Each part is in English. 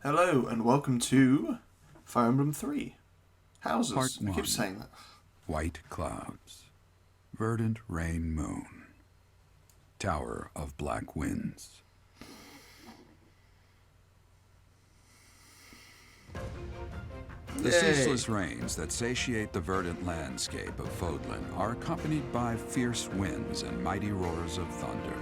Hello and welcome to Fire Emblem 3 Houses. Part I keep 1. saying that. White clouds. Verdant rain moon. Tower of black winds. The ceaseless rains that satiate the verdant landscape of Fodlan are accompanied by fierce winds and mighty roars of thunder.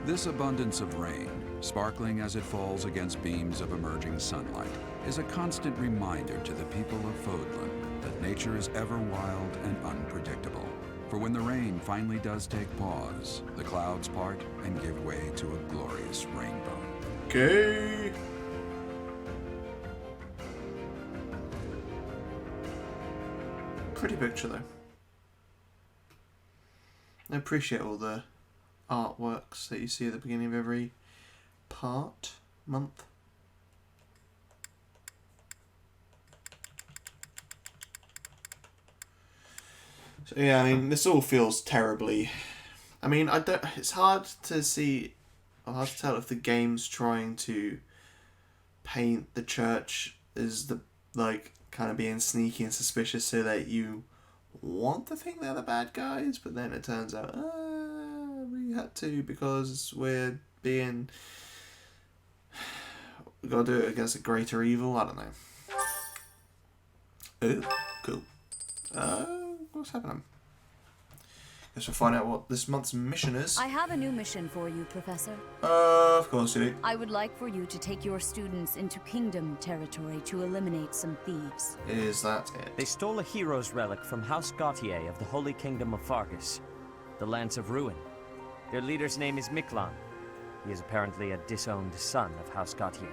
This abundance of rain, sparkling as it falls against beams of emerging sunlight, is a constant reminder to the people of Fodlan that nature is ever wild and unpredictable. For when the rain finally does take pause, the clouds part and give way to a glorious rainbow. Okay. Pretty picture though. I appreciate all the artworks that you see at the beginning of every month. So yeah, I mean, this all feels terribly. I mean, it's hard to see, or hard to tell if the game's trying to paint the church as the kind of being sneaky and suspicious so that you want to think they're the bad guys, but then it turns out we had to because we gotta do it against a greater evil. I don't know. Ooh, cool. What's happening? Guess we'll find out what this month's mission is. I have a new mission for you, Professor. Of course you do. I would like for you to take your students into Kingdom territory to eliminate some thieves. Is that it? They stole a hero's relic from House Gautier of the Holy Kingdom of Fargus, the Lance of Ruin. Their leader's name is Miklan. He is apparently a disowned son of House Gautier.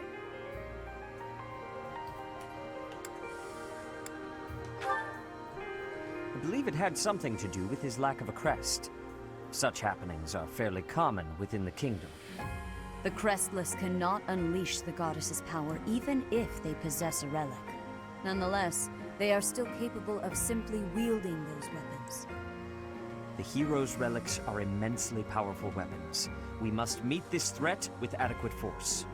I believe it had something to do with his lack of a crest. Such happenings are fairly common within the kingdom. The Crestless cannot unleash the goddess's power even if they possess a relic. Nonetheless, they are still capable of simply wielding those weapons. The hero's relics are immensely powerful weapons. We must meet this threat with adequate force.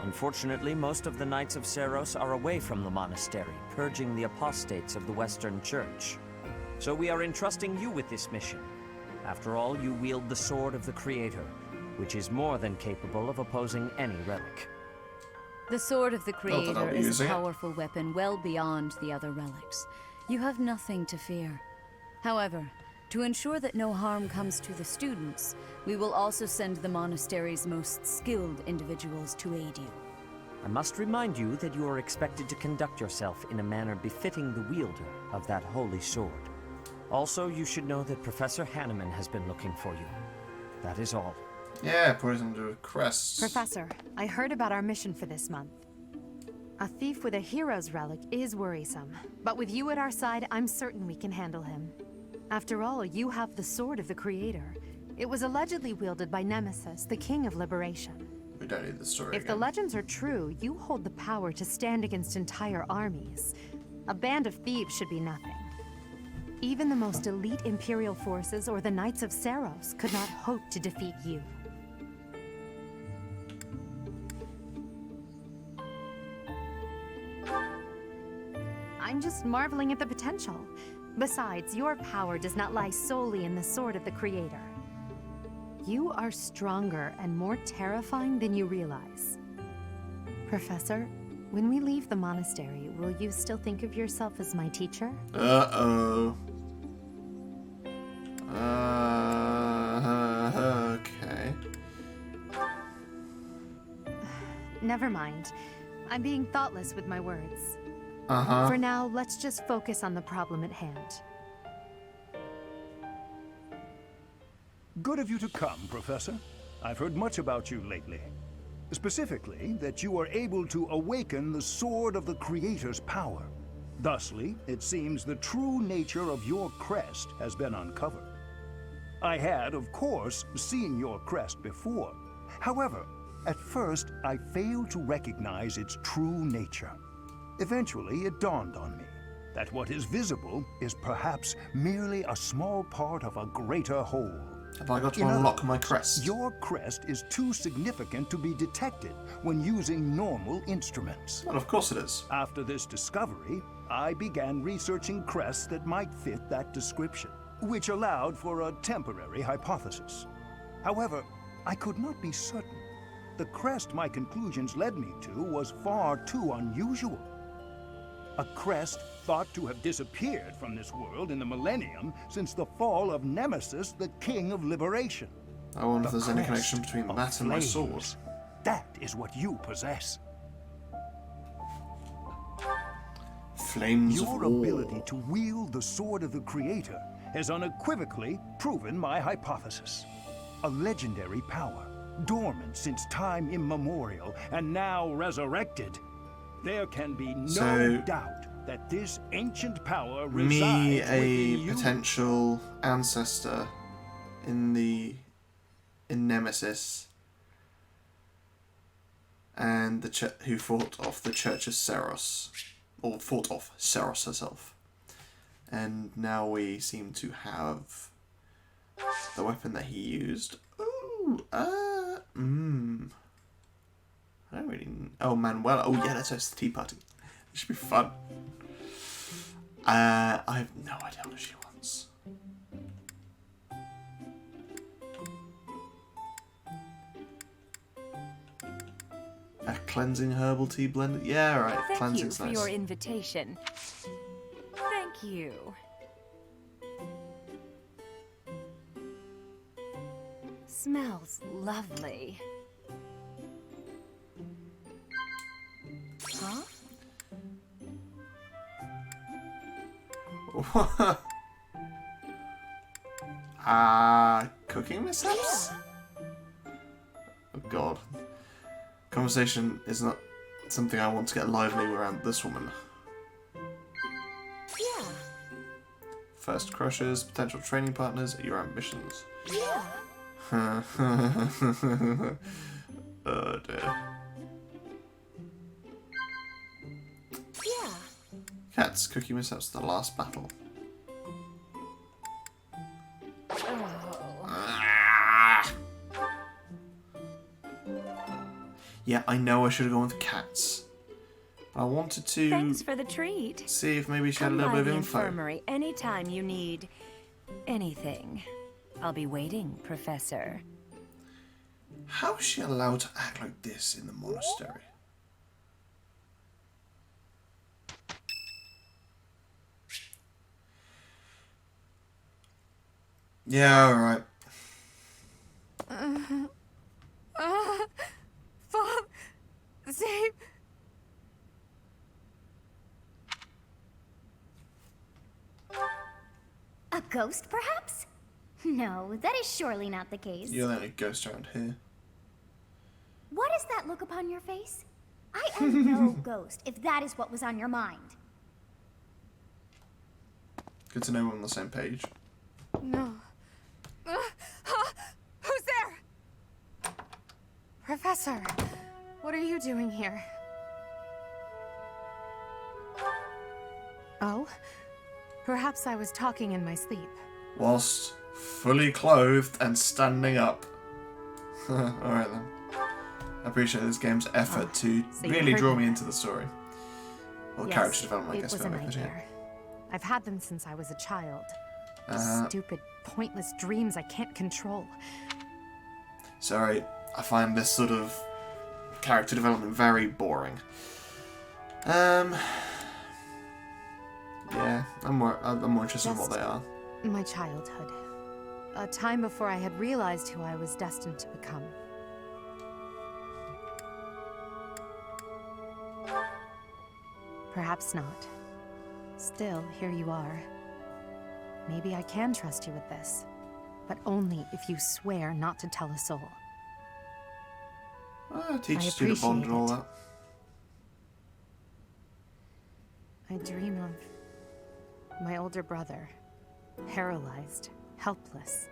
Unfortunately, most of the Knights of Seiros are away from the monastery, purging the apostates of the Western Church. So we are entrusting you with this mission. After all, you wield the Sword of the Creator, which is more than capable of opposing any relic. The Sword of the Creator is using a it. powerful weapon well beyond the other relics. You have nothing to fear. However, to ensure that no harm comes to the students, we will also send the monastery's most skilled individuals to aid you. I must remind you that you are expected to conduct yourself in a manner befitting the wielder of that holy sword. Also, you should know that Professor Hanneman has been looking for you. That is all. Yeah, probably something to do with crests. Professor, I heard about our mission for this month. A thief with a hero's relic is worrisome, but with you at our side, I'm certain we can handle him. After all, you have the Sword of the Creator. It was allegedly wielded by Nemesis, the King of Liberation. We don't need the story If the again. legends are true, you hold the power to stand against entire armies. A band of thieves should be nothing. Even the most elite Imperial forces or the Knights of Seiros could not hope to defeat you. I'm just marveling at the potential. Besides, your power does not lie solely in the Sword of the Creator. You are stronger and more terrifying than you realize. Professor, when we leave the monastery, will you still think of yourself as my teacher? Uh-oh. Okay. Never mind. I'm being thoughtless with my words. Uh-huh. For now, let's just focus on the problem at hand. Good of you to come, Professor. I've heard much about you lately. Specifically, that you are able to awaken the Sword of the Creator's power. Thusly, it seems the true nature of your crest has been uncovered. I had, of course, seen your crest before. However, at first, I failed to recognize its true nature. Eventually, it dawned on me that what is visible is perhaps merely a small part of a greater whole. Have I got to In other unlock my words, crest? Your crest is too significant to be detected when using normal instruments. Well, of course it is. After this discovery, I began researching crests that might fit that description, which allowed for a temporary hypothesis. However, I could not be certain. The crest my conclusions led me to was far too unusual. A crest thought to have disappeared from this world in the millennium since the fall of Nemesis, the King of Liberation. I wonder if The there's any crest connection between of that and my flames. sword. That is what you possess. Flames Your of war. ability to wield the sword of the Creator has unequivocally proven my hypothesis. A legendary power, dormant since time immemorial, and now resurrected. There can be no So, doubt that this ancient power Me, resides a within you. potential ancestor in Nemesis, and who fought off the Church of Seros, or fought off Seros herself, and now we seem to have the weapon that he used. Ooh, I don't really. Oh, Manuela. Oh yeah, let's host the tea party. It should be fun. I have no idea what she wants. A cleansing herbal tea blend. Yeah, right. Thank you Cleansing's for nice. your invitation. Thank you. Smells lovely. Huh? Cooking mishaps? Oh god. Conversation is not something I want to get lively around this woman. Yeah. First crushes, potential training partners, your ambitions. Yeah. Oh dear. Yeah. Cats, cookie mishaps, the last battle. Ah. Yeah, I know I should have gone with cats. But I wanted to Thanks for the treat. see if maybe she had a Come little by bit the of info. infirmary anytime you need anything. I'll be waiting, Professor. How is she allowed to act like this in the monastery? Yeah, alright. Save. A ghost, perhaps? No, that is surely not the case. You're the only ghost around here. What is that look upon your face? I am no ghost, if that is what was on your mind. Good to know we're on the same page. No. Who's there? Professor, what are you doing here? Oh? Perhaps I was talking in my sleep. Whilst fully clothed and standing up. Alright then. I appreciate this game's effort to so you really heard draw me me then. into the story. Or Yes, character development, I it guess. was for a that matter, yeah. nightmare. I've had them since I was a child. Uh, Stupid, pointless dreams I can't control. Sorry, I find this sort of character development very boring. Yeah, I'm more interested in what they are. My childhood. A time before I had realized who I was destined to become. Perhaps not. Still, here you are. Maybe I can trust you with this. But only if you swear not to tell a soul. Teacher-student bond and all appreciate that. I dream of my older brother, paralyzed, helpless.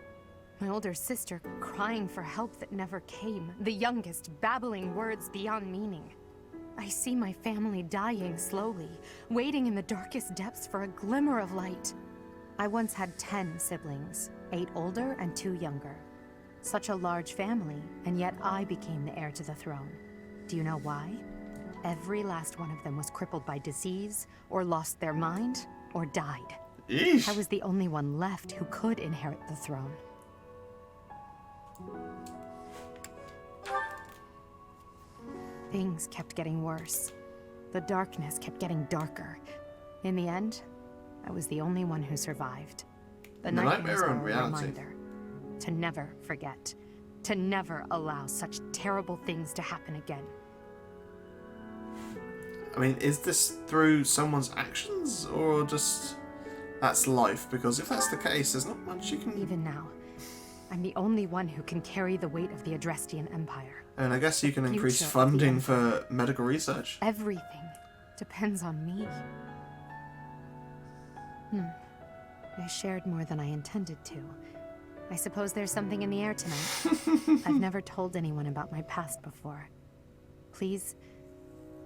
My older sister crying for help that never came. The youngest babbling words beyond meaning. I see my family dying slowly, waiting in the darkest depths for a glimmer of light. I once had 10 siblings, 8 older and 2 younger. Such a large family, and yet I became the heir to the throne. Do you know why? Every last one of them was crippled by disease, or lost their mind, or died. Eesh. I was the only one left who could inherit the throne. Things kept getting worse. The darkness kept getting darker. In the end, I was the only one who survived. The nightmares were a reminder to never forget, to never allow such terrible things to happen again. I mean, is this through someone's actions, or just that's life? Because if that's the case, there's not much you can... Even now, I'm the only one who can carry the weight of the Adrestian Empire. And I guess you can increase Future of funding the for medical research. Everything depends on me. I shared more than I intended to. I suppose there's something in the air tonight. I've never told anyone about my past before. Please,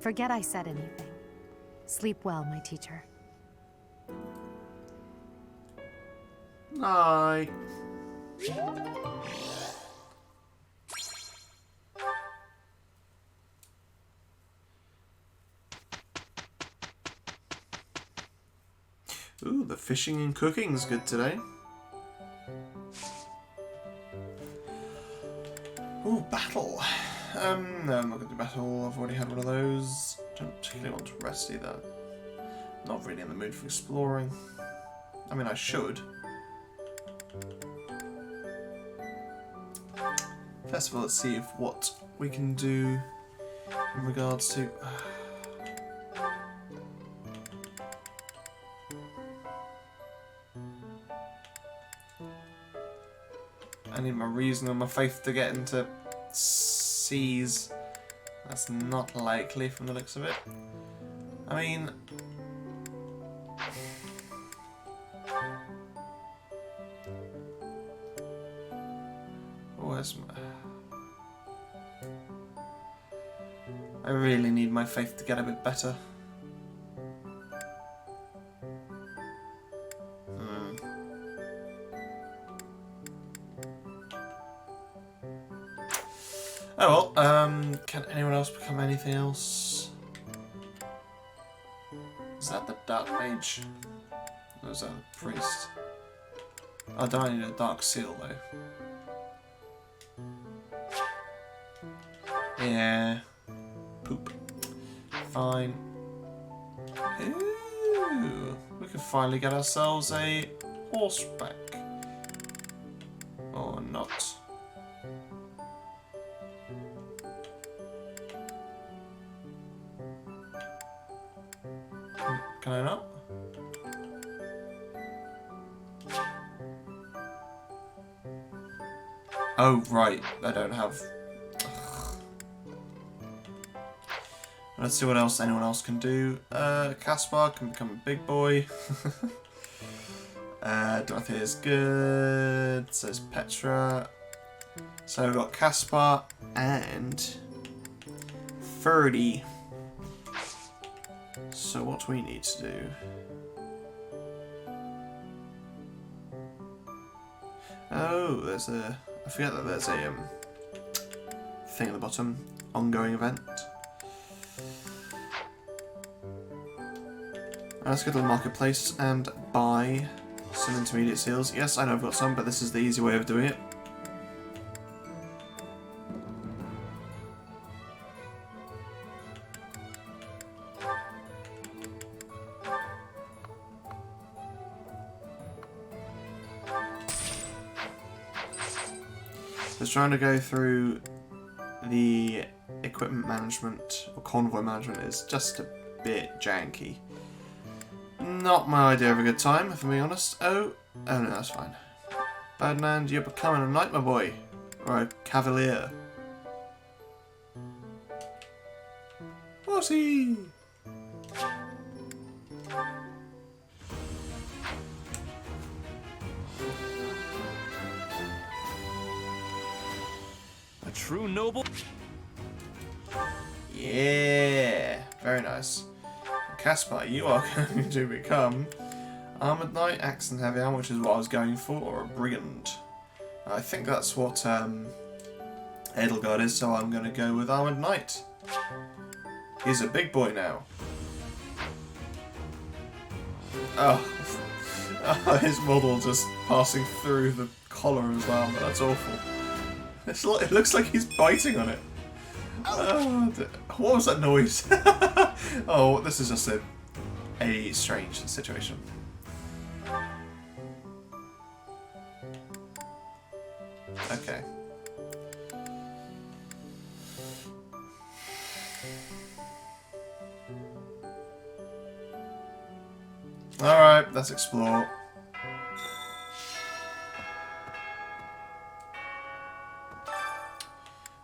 forget I said anything. Sleep well, my teacher. Night. Ooh, the fishing and cooking's good today. Ooh, battle. No, I'm not going to do battle. I've already had one of those. Don't particularly want to rest either. Not really in the mood for exploring. I mean, I should. First of all, let's see if what we can do in regards to... I need my reason and my faith to get into seas. That's not likely from the looks of it. I mean... Where's my... I really need my faith to get a bit better. Oh well, can anyone else become anything else? Is that the Dark Mage? Or is that the Priest? I don't need a Dark Seal though. Yeah. Poop. Fine. Ooh, we can finally get ourselves a horseback. Or not. Can I not? Oh, right. I don't have... Ugh. Let's see what else anyone else can do. Caspar can become a big boy. Dorothy is good. So is Petra. So we've got Caspar and... Ferdy. So what we need to do... Oh, there's a... I forget that there's a thing at the bottom. Ongoing event. Let's go to the marketplace and buy some intermediate seals. Yes, I know I've got some, but this is the easy way of doing it. Just trying to go through the equipment management or convoy management is just a bit janky. Not my idea of a good time, if I'm being honest. Oh no, that's fine. Ferdinand, you're becoming a knight, my boy. Or a cavalier. Horsey! A true noble? Yeah, very nice. Caspar, you are going to become Armored Knight, Axe and Heavy Armor, which is what I was going for, or a Brigand. I think that's what Edelgard is, so I'm going to go with Armored Knight. He's a big boy now. Oh. Oh, his model just passing through the collar as well. That's awful. It looks like he's biting on it. Oh, what was that noise? Oh, this is just a strange situation. Okay. Alright, let's explore.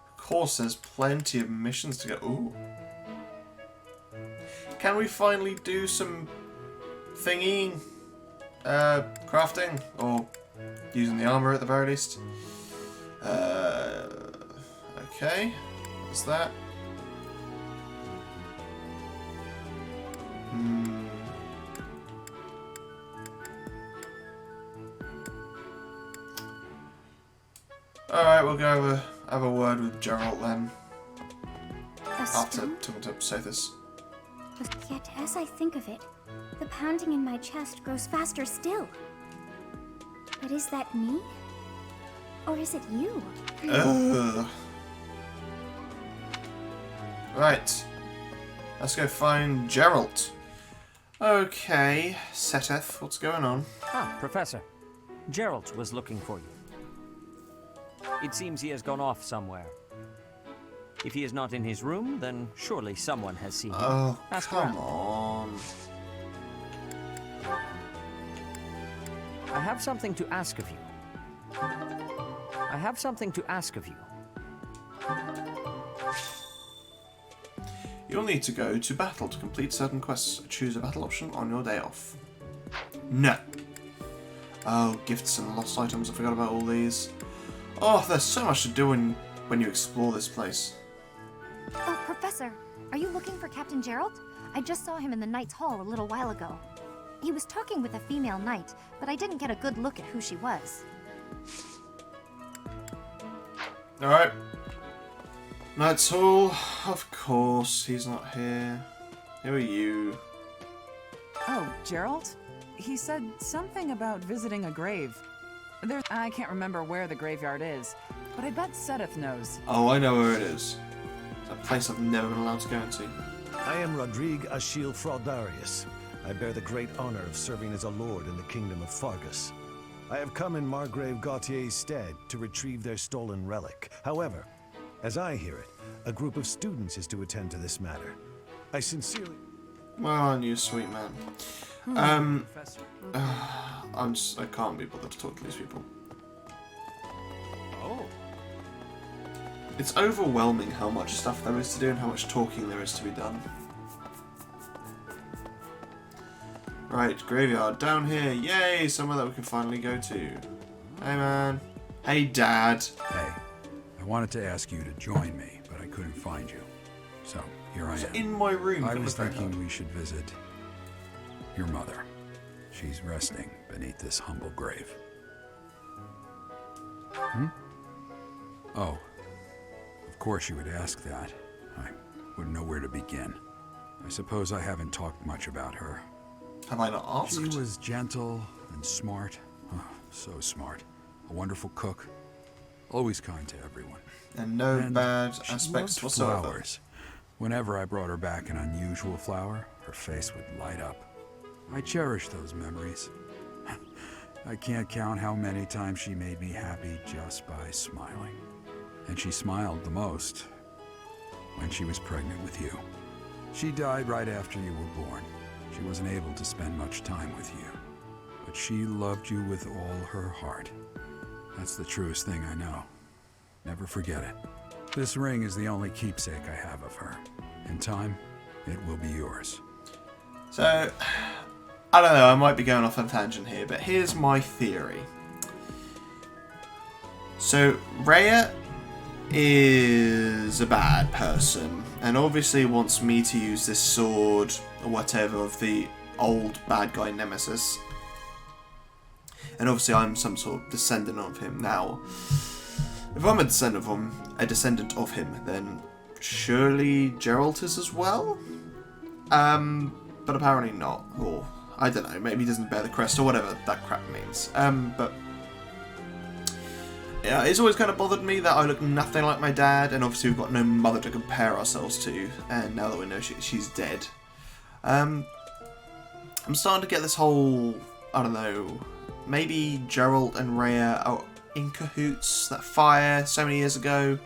Of course, there's plenty of missions to go. Ooh. Can we finally do some thingy? Crafting? Or using the armor at the very least? Okay. What's that? Alright, we'll go have a word with Geralt then. After talking to Sothis. Yet, as I think of it, the pounding in my chest grows faster still. But is that me? Or is it you? Ugh. Right. Let's go find Geralt. Okay, Seteth, what's going on? Ah, Professor. Geralt was looking for you. It seems he has gone off somewhere. If he is not in his room, then surely someone has seen him. Oh, Ask come around. on. I have something to ask of you. I have something to ask of you. You'll need to go to battle to complete certain quests. Choose a battle option on your day off. No. Oh, gifts and lost items. I forgot about all these. Oh, there's so much to do when you explore this place. Oh, Professor, are you looking for Captain Geralt? I just saw him in the Knight's Hall a little while ago. He was talking with a female knight, but I didn't get a good look at who she was. Alright. Knight's Hall. Of course, he's not here. Who are you? Oh, Gerald? He said something about visiting a grave. I can't remember where the graveyard is, but I bet Seteth knows. Oh, I know where it is. It's a place I've never been allowed to go into. I am Rodrigue Achille Fraudarius. I bear the great honor of serving as a lord in the kingdom of Fargus. I have come in Margrave Gautier's stead to retrieve their stolen relic. However, as I hear it, a group of students is to attend to this matter. I sincerely... Well, aren't you a sweet man? Professor. I can't be bothered to talk to these people. Oh. It's overwhelming how much stuff there is to do and how much talking there is to be done. Right, graveyard down here. Yay, somewhere that we can finally go to. Hey, man. Hey, Dad. Hey, I wanted to ask you to join me, but I couldn't find you. So, here I am. In my room. I was thinking we should visit your mother. She's resting beneath this humble grave. Oh, of course you would ask that. I wouldn't know where to begin. I suppose I haven't talked much about her. Have I not asked? She was gentle and smart. Oh, so smart. A wonderful cook. Always kind to everyone. And no bad she aspects loved whatsoever. flowers. Whenever I brought her back an unusual flower, her face would light up. I cherish those memories. I can't count how many times she made me happy just by smiling. And she smiled the most when she was pregnant with you. She died right after you were born. She wasn't able to spend much time with you, but she loved you with all her heart. That's the truest thing I know. Never forget it. This ring is the only keepsake I have of her. In time, it will be yours. So, I don't know, I might be going off on a tangent here, but here's my theory. So, Rhea is a bad person, and obviously wants me to use this sword, or whatever, of the old bad guy Nemesis. and obviously I'm some sort of descendant of him now. If I'm a descendant of him, then surely Geralt is as well? But apparently not. Or, I don't know, maybe he doesn't bear the crest or whatever that crap means. But yeah, it's always kind of bothered me that I look nothing like my dad, and obviously we've got no mother to compare ourselves to, and now that we know she's dead. I'm starting to get this whole, I don't know, maybe Geralt and Rhea are in cahoots. That fire so many years ago,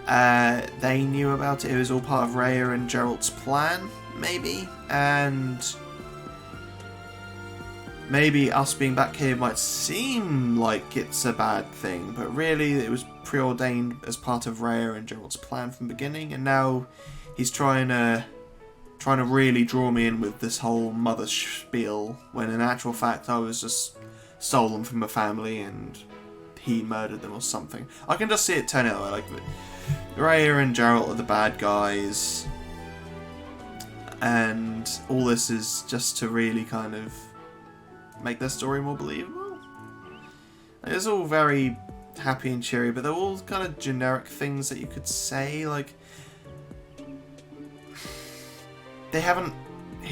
they knew about it. It was all part of Rhea and Geralt's plan, maybe, and maybe us being back here might seem like it's a bad thing, but really it was preordained as part of Rhea and Geralt's plan from the beginning, and now he's trying to really draw me in with this whole mother spiel, when in actual fact I was just stolen from a family and he murdered them or something. I can just see it turning out that way, like Rhea and Geralt are the bad guys, and all this is just to really kind of make their story more believable. It's all very happy and cheery, but they're all kind of generic things that you could say. Like, he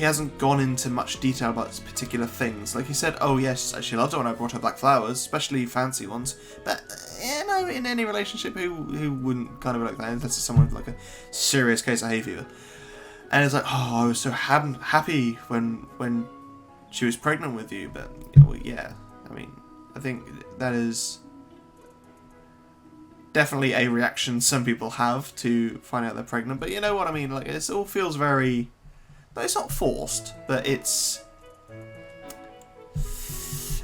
hasn't gone into much detail about particular things. Like he said, oh yes, she loved it when I brought her black flowers, especially fancy ones. But you know, in any relationship, who wouldn't kind of be like that unless it's someone with like a serious case of hay fever? And it's like, oh, I was so happy when she was pregnant with you. But well, yeah, I mean, I think that is definitely a reaction some people have to find out they're pregnant. But you know what I mean? Like, it all feels very. No, it's not forced, but it's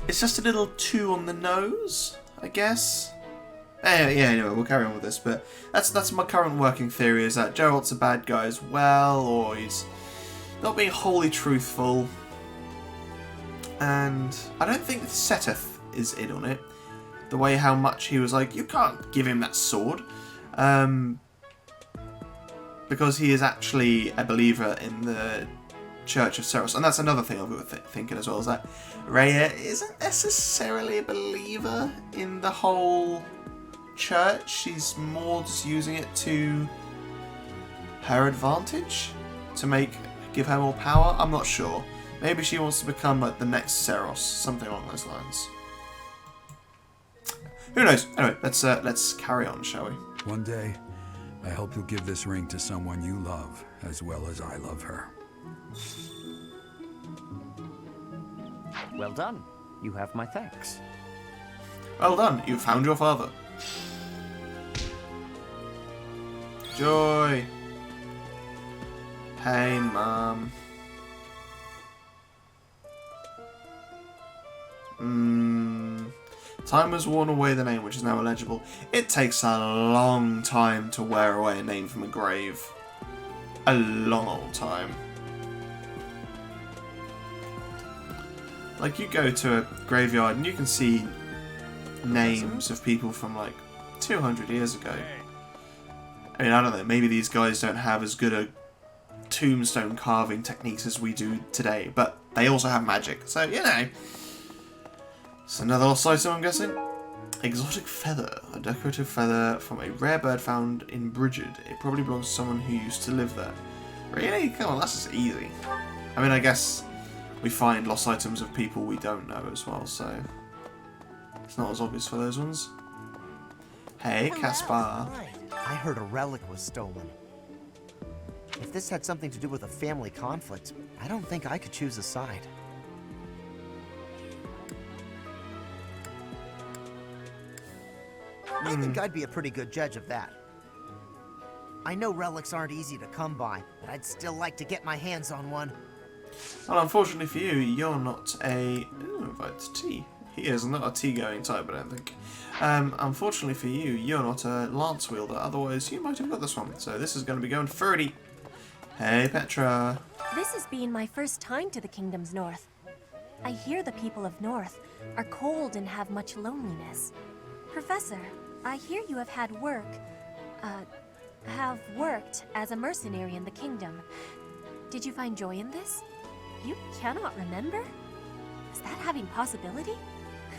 just a little too on the nose, I guess. Yeah, anyway, we'll carry on with this, but that's my current working theory, is that Geralt's a bad guy as well, or he's not being wholly truthful. And I don't think Seteth is in on it. The way how much he was like, you can't give him that sword. Because he is actually a believer in the Church of Ceros. And that's another thing I've been thinking as well, is that Rhea isn't necessarily a believer in the whole church. She's more just using it to her advantage, to give her more power. I'm not sure. Maybe she wants to become like the next Ceros, something along those lines. Who knows? Anyway, let's carry on, shall we? One day, I hope you'll give this ring to someone you love, as well as I love her. Well done. You have my thanks. Well done. You found your father. Joy. Hey, Mum. Time has worn away the name, which is now illegible. It takes a long time to wear away a name from a grave. A long old time. Like, you go to a graveyard and you can see names of people from like 200 years ago. I mean, I don't know, maybe these guys don't have as good a tombstone carving techniques as we do today, but they also have magic, so, you know. It's another lost item, I'm guessing. Exotic feather. A decorative feather from a rare bird found in Brigid. It probably belongs to someone who used to live there. Really? Come on, that's just easy. I mean, I guess we find lost items of people we don't know as well, so it's not as obvious for those ones. Hey, Caspar. I heard a relic was stolen. If this had something to do with a family conflict, I don't think I could choose a side. I think I'd be a pretty good judge of that. I know relics aren't easy to come by, but I'd still like to get my hands on one. Well, unfortunately for you, you're not a... Ooh, invite to tea. He is not a tea-going type, I don't think. Unfortunately for you, you're not a lance wielder, otherwise you might have got this one. So this is going to be going 30. Hey, Petra. This has been my first time to the Kingdom's North. I hear the people of North are cold and have much loneliness. Professor, I hear you have worked as a mercenary in the Kingdom. Did you find joy in this? You cannot remember? Is that having possibility?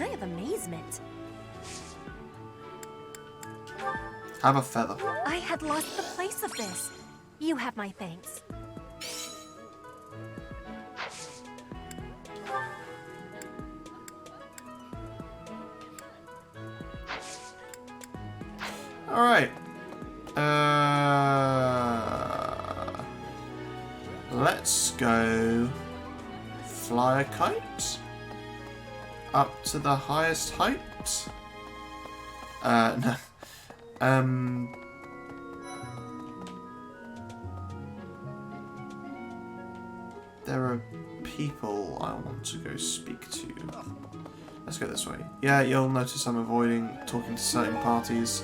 cry of amazement. Have a feather. I had lost the place of this. You have my thanks. Alright. Let's go fly a kite up to the highest height. No. There are people I want to go speak to. Let's go this way. Yeah, you'll notice I'm avoiding talking to certain parties.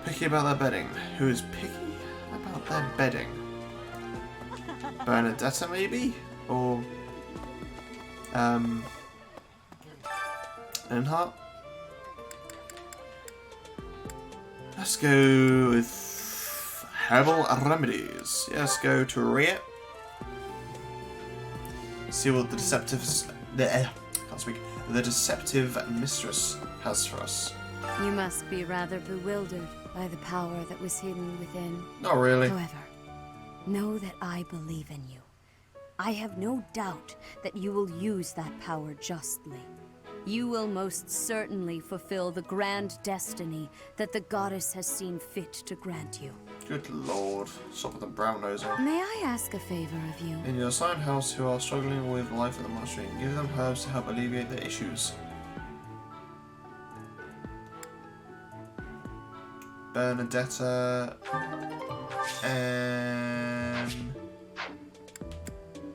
Picky about their bedding. Who is picky about their bedding? Bernadetta, maybe? Or, Earnhardt? Let's go with herbal remedies. Yes, go to Riet. See what the the deceptive mistress has for us. You must be rather bewildered by the power that was hidden within. Not really. However, know that I believe in you. I have no doubt that you will use that power justly. You will most certainly fulfill the grand destiny that the goddess has seen fit to grant you. Good lord. Stop with the brown nosing. May I ask a favor of you? In your assigned house who are struggling with life at the monastery, give them herbs to help alleviate their issues. Bernadetta and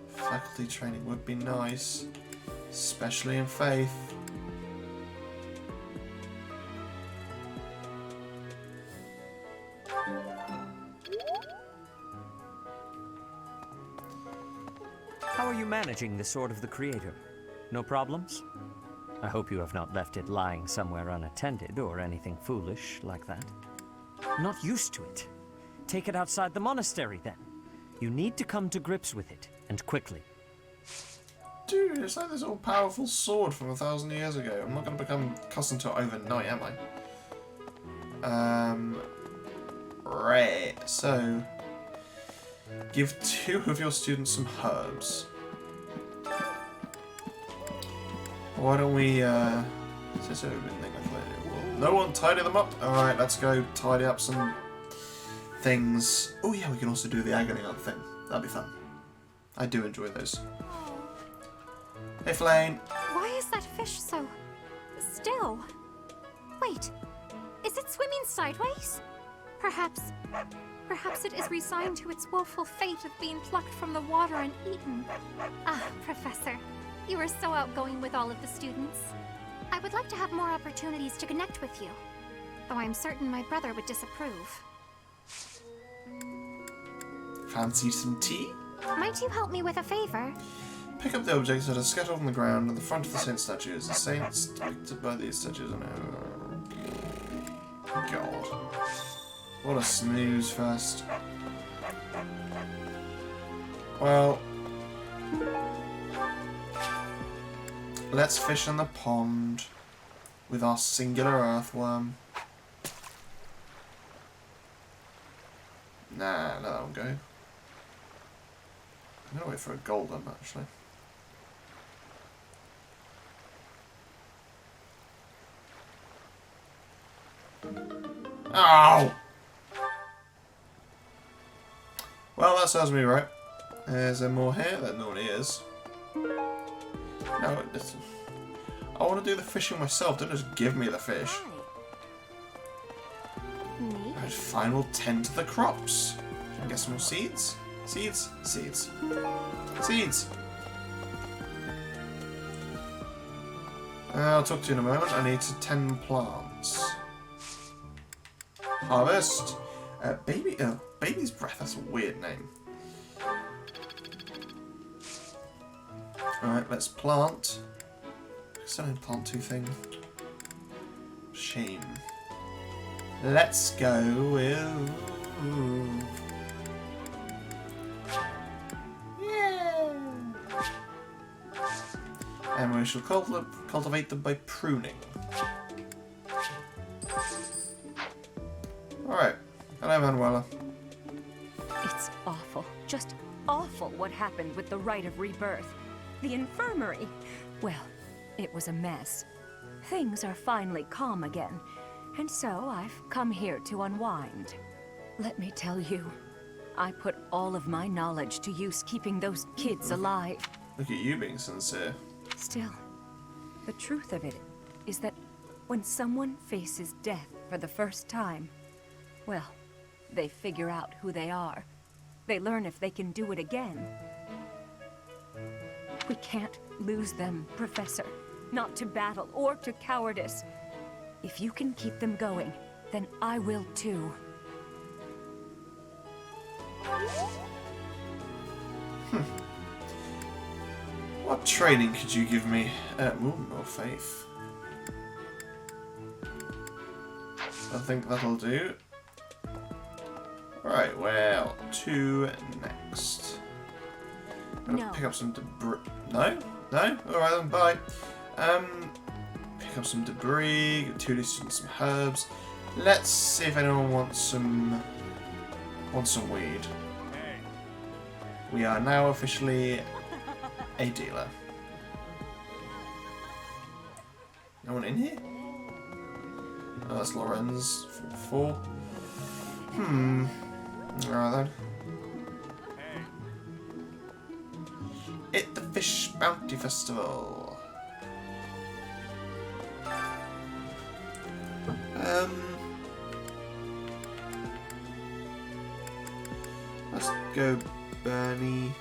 faculty training would be nice, especially in faith. How are you managing the Sword of the Creator? No problems? I hope you have not left it lying somewhere unattended or anything foolish like that. Not used to it. Take it outside the monastery, then. You need to come to grips with it, and quickly. Dude, it's like this all-powerful sword from 1,000 years ago. I'm not going to become accustomed to it overnight, am I? Right, so... give 2 of your students some herbs. Why don't we, no one tidy them up? Alright, let's go tidy up some things. Oh yeah, we can also do the agony hunt thing. That'd be fun. I do enjoy those. Hey, Flane. Why is that fish so still? Wait, is it swimming sideways? Perhaps it is resigned to its woeful fate of being plucked from the water and eaten. Ah, Professor, you are so outgoing with all of the students. I would like to have more opportunities to connect with you, though I'm certain my brother would disapprove. Fancy some tea? Might you help me with a favor? Pick up the objects that are scattered on the ground in the front of the saint statues. The saints depicted by these statues are God. What a snooze fest. Well, let's fish in the pond with our singular earthworm. Nah, let that one go. I'm gonna wait for a golden, actually. Ow! Well, that serves me right. Is there more here? There normally is. No, I want to do the fishing myself. Don't just give me the fish. Alright, fine, we'll tend to the crops. Can I get some more seeds? Seeds? Seeds. Seeds! I'll talk to you in a moment. I need to tend plants. Harvest. Baby's breath. That's a weird name. Alright, let's plant. Still didn't plant 2 things. Shame. Let's go with... yeah. And we shall cultivate them by pruning. Alright. Hello, Manuela. It's awful. Just awful what happened with the rite of rebirth. The infirmary. Well, it was a mess. Things are finally calm again, and so I've come here to unwind. Let me tell you, I put all of my knowledge to use keeping those kids alive. Look at you being sincere. Still, the truth of it is that when someone faces death for the first time, well, they figure out who they are. They learn if they can do it again. We can't lose them, Professor. Not to battle or to cowardice. If you can keep them going, then I will too. What training could you give me? More faith. I think that'll do. Right, well, to next. I'm gonna pick up some debris. No? No? Alright then, bye. Pick up some debris, get 2 dishes and some herbs. Let's see if anyone wants some weed. We are now officially a dealer. No one in here? Oh, that's Lorenz. 4. Alright then. At the Fish Bounty Festival. Let's go, Bernie.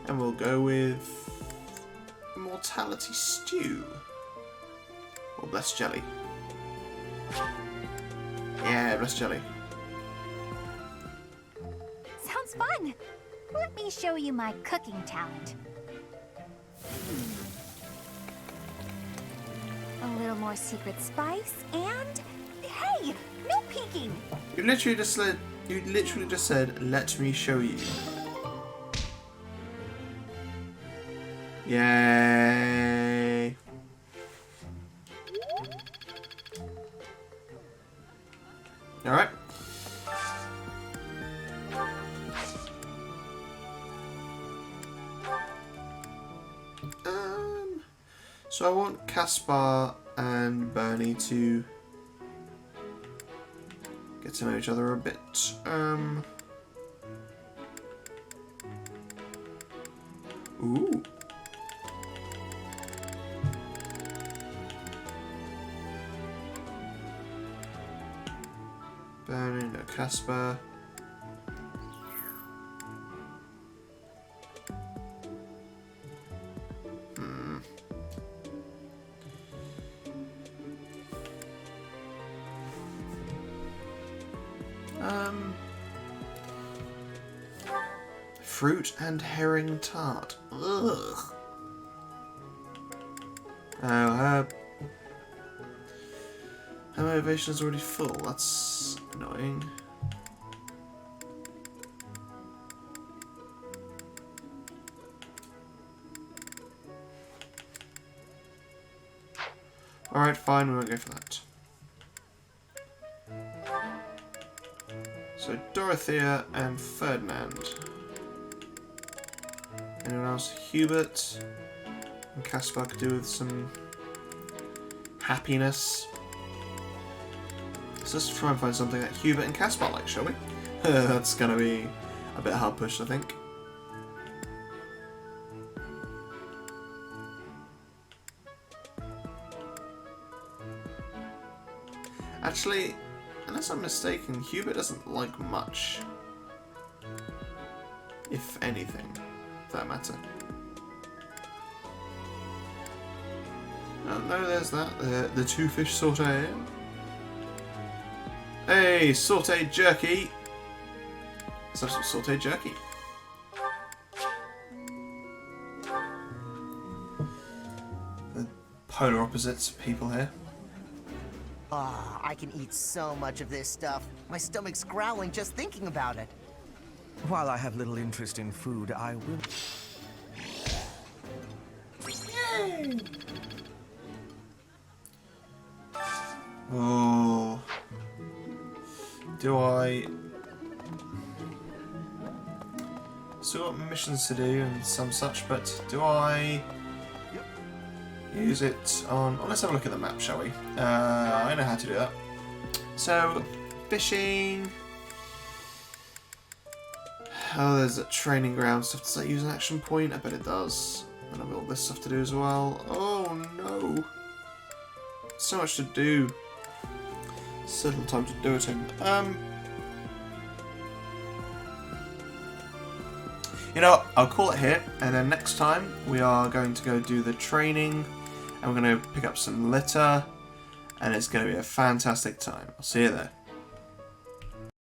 And we'll go with Immortality Stew. Or Blessed Jelly. Yeah, Blessed Jelly. Sounds fun. Let me show you my cooking talent. A little more secret spice, and hey, no peeking. You literally just said, "Let me show you." Yay! All right. So I want Caspar and Bernie to get to know each other a bit. Ooh. Bernie, no Caspar. Fruit and herring tart. Ugh. Oh, her motivation is already full. That's annoying. Alright, fine, we won't go for that. So, Dorothea and Ferdinand. Anyone else? Hubert and Caspar could do with some happiness. So let's try and find something that Hubert and Caspar like, shall we? That's gonna be a bit hard pushed, I think. Actually, unless I'm mistaken, Hubert doesn't like much. If anything, for that matter. Oh, no, there's that. The 2 fish saute. Hey, sauteed jerky. Let's have some sauteed jerky. The polar opposites of people here. Ah, I can eat so much of this stuff. My stomach's growling just thinking about it. While I have little interest in food, I will... Oh. Do I... Still got missions to do and some such, but do I use it on... Oh, let's have a look at the map, shall we? I know how to do that. So, fishing... Oh, there's a training ground stuff. Does that use an action point? I bet it does. And I've got all this stuff to do as well. Oh no! So much to do. So little time to do it in. You know what? I'll call it here, and then next time we are going to go do the training, and we're going to pick up some litter, and it's going to be a fantastic time. I'll see you there.